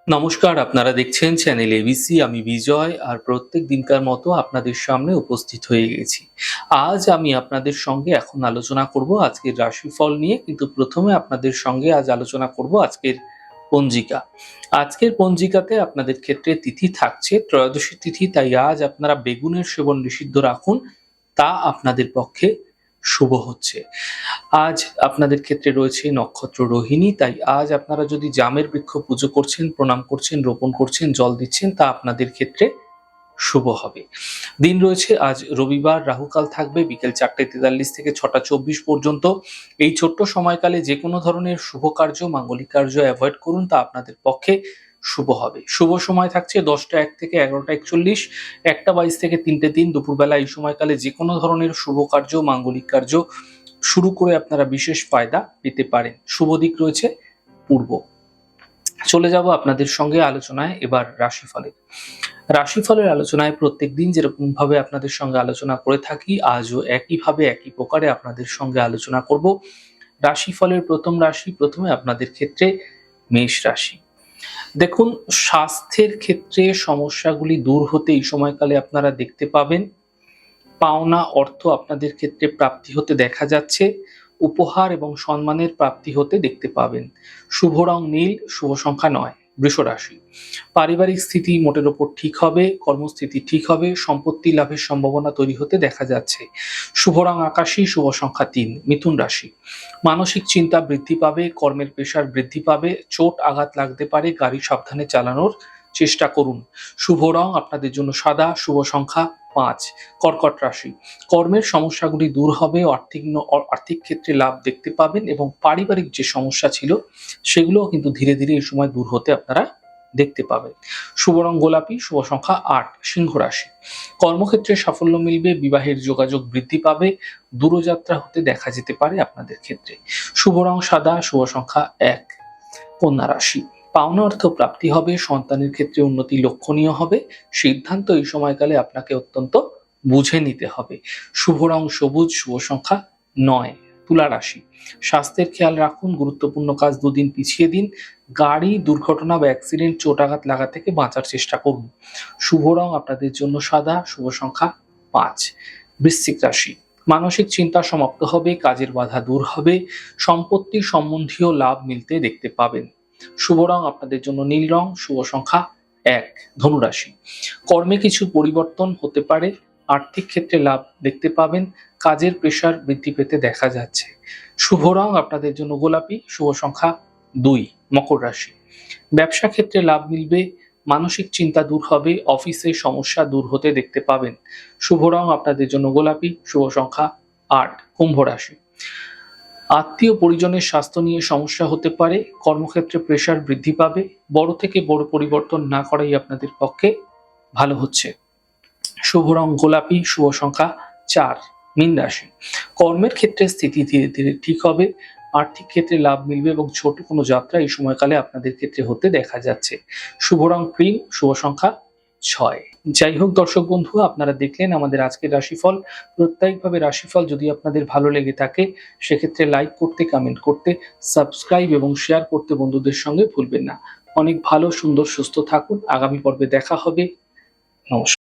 নমস্কার, আপনারা দেখছেন চ্যানেল এবিসি। আমি বিজয়, আর প্রত্যেক দিনকার মতো আপনাদের সামনে উপস্থিত হয়ে গেছি। আজ আমি আপনাদের সঙ্গে এখন আলোচনা করব আজকের রাশিফল নিয়ে, কিন্তু প্রথমে আপনাদের সঙ্গে আজ আলোচনা করব আজকের পঞ্জিকা। আজকের পঞ্জিকাতে আপনাদের ক্ষেত্রে তিথি থাকছে ত্রয়োদশী তিথি, তাই আজ আপনারা বেগুনের সেবন নিষিদ্ধ রাখুন, তা আপনাদের পক্ষে শুভ হচ্ছে। আজ আপনাদের ক্ষেত্রে রয়েছে নক্ষত্র রোহিণী, তাই আজ আপনারা যদি জামের বৃক্ষ পুজো করছেন, প্রণাম করছেন, রোপণ করছেন, জল দিচ্ছেন, তা আপনাদের ক্ষেত্রে শুভ হবে। দিন রয়েছে আজ রবিবার, রাহুকাল থাকবে বিকেল 4:43 থেকে 6:24 পর্যন্ত। এই ছোট্ট সময়কালে যে কোনো ধরনের শুভ কার্য, মাঙ্গলিক কার্য অ্যাভয়েড করুন, তা আপনাদের পক্ষে শুভ হবে। শুভ সময় থাকছে 10টা 1 থেকে 11টা 41, 1টা 22 থেকে 3টে 3 দুপুরবেলা। এই সময়কালে যে কোনো ধরনের শুভ কার্য, মাঙ্গলিক কার্য শুরু করে আপনারা বিশেষ ফায়দা পেতে পারেন। শুভ দিক রয়েছে পূর্ব। চলে যাব আপনাদের সঙ্গে আলোচনায় এবার রাশিফলের। রাশিফলের আলোচনায় প্রত্যেকদিন যেরকম ভাবে আপনাদের সঙ্গে আলোচনা করে থাকি, আজও একইভাবে একই প্রকারে আপনাদের সঙ্গে আলোচনা করব। রাশিফলের প্রথম রাশি, প্রথমে আপনাদের ক্ষেত্রে মেষ রাশি। দেখুন, স্বাস্থ্যের ক্ষেত্রে সমস্যাগুলি দূর হতে এই সময়কালে আপনারা দেখতে পাবেন। পাওনা অর্থ আপনাদের ক্ষেত্রে প্রাপ্তি হতে দেখা যাচ্ছে। উপহার এবং সম্মানের প্রাপ্তি হতে দেখতে পাবেন। শুভ রং নীল, শুভ সংখ্যা 9। বৃষ রাশি। পারিবারিক স্থিতি মোটের ওপর ঠিক হবে, কর্মস্থিতি ঠিক হবে, সম্পত্তি লাভের সম্ভাবনা তৈরি হতে দেখা যাচ্ছে। শুভ রং আকাশী, শুভ সংখ্যা 3। মিথুন রাশি। মানসিক চিন্তা বৃদ্ধি পাবে, কর্মের প্রেশার বৃদ্ধি পাবে, চোট আঘাত লাগতে পারে, গাড়ি সাবধানে চালানোর চেষ্টা করুন। শুভ রং আপনাদের জন্য সাদা, শুভ সংখ্যা 5। কর্কট রাশি। কর্মের সমস্যাগুলি দূর হবে, আর্থিক ক্ষেত্রে লাভ দেখতে পাবেন, এবং পারিবারিক যে সমস্যা ছিল সেগুলোও কিন্তু ধীরে ধীরে এই সময় দূর হতে আপনারা দেখতে পাবেন। শুভ রং গোলাপি, শুভ সংখ্যা 8। সিংহ রাশি। কর্মক্ষেত্রে সাফল্য মিলবে, বিবাহের যোগাযোগ বৃদ্ধি পাবে, দূরযাত্রা হতে দেখা যেতে পারে আপনাদের ক্ষেত্রে। শুভ রং সাদা, শুভ সংখ্যা 1। কন্যা রাশি। পাওনা অর্থ প্রাপ্তি হবে, সন্তানের ক্ষেত্রে উন্নতি লক্ষণীয় হবে। সিদ্ধান্ত এই সময়কালে আপনাকে অত্যন্ত বুঝে নিতে হবে। শুভ রং সবুজ, শুভ সংখ্যা 9। তুলা রাশি। স্বাস্থ্যের খেয়াল রাখুন, গুরুত্বপূর্ণ কাজ দুদিন পিছিয়ে দিন। গাড়ি দুর্ঘটনা বা অ্যাক্সিডেন্ট, চোট আঘাত লাগা থেকে বাঁচার চেষ্টা করুন। শুভ রং আপনাদের জন্য সাদা, শুভ সংখ্যা 5। বৃশ্চিক রাশি। মানসিক চিন্তা সমাপ্ত হবে, কাজের বাধা দূর হবে, সম্পত্তি সম্বন্ধীয় লাভ মিলতে দেখতে পাবেন। শুভ রং আপনাদের জন্য নীল রং, শুভ সংখ্যা 1। ধনুরাশি। কর্মে কিছু পরিবর্তন হতে পারে, আর্থিক ক্ষেত্রে লাভ দেখতে পাবেন, কাজের প্রেশার বৃদ্ধি পেতে দেখা যাচ্ছে। শুভ রং আপনাদের জন্য গোলাপি, শুভ সংখ্যা 2। মকর রাশি। ব্যবসা ক্ষেত্রে লাভ মিলবে, মানসিক চিন্তা দূর হবে, অফিসে সমস্যা দূর হতে দেখতে পাবেন। শুভ রং আপনাদের জন্য গোলাপি, শুভ সংখ্যা 8। কুম্ভ রাশি। আত্মীয় পরিজনের স্বাস্থ্য নিয়ে সমস্যা হতে পারে, কর্মক্ষেত্রে প্রেশার বৃদ্ধি পাবে, বড় থেকে বড় পরিবর্তন না করাই আপনাদের পক্ষে ভালো হচ্ছে। শুভ রং গোলাপি, শুভ সংখ্যা 4। মীন রাশি। কর্মের ক্ষেত্রে স্থিতি ধীরে ধীরে ঠিক হবে, আর্থিক ক্ষেত্রে লাভ মিলবে, এবং ছোট কোনো যাত্রা এই সময়কালে আপনাদের ক্ষেত্রে হতে দেখা যাচ্ছে। শুভ রং ক্রিম, শুভ সংখ্যা 6। যাই হোক দর্শক বন্ধু, আপনারা দেখলেন আমাদের আজকের রাশিফল। প্রত্যেকভাবে রাশিফল যদি আপনাদের ভালো লেগে থাকে, সেক্ষেত্রে লাইক করতে, কমেন্ট করতে, সাবস্ক্রাইব এবং শেয়ার করতে বন্ধুদের সঙ্গে ভুলবেন না। অনেক ভালো, সুন্দর, সুস্থ থাকুন। আগামী পর্বে দেখা হবে। নমস্কার।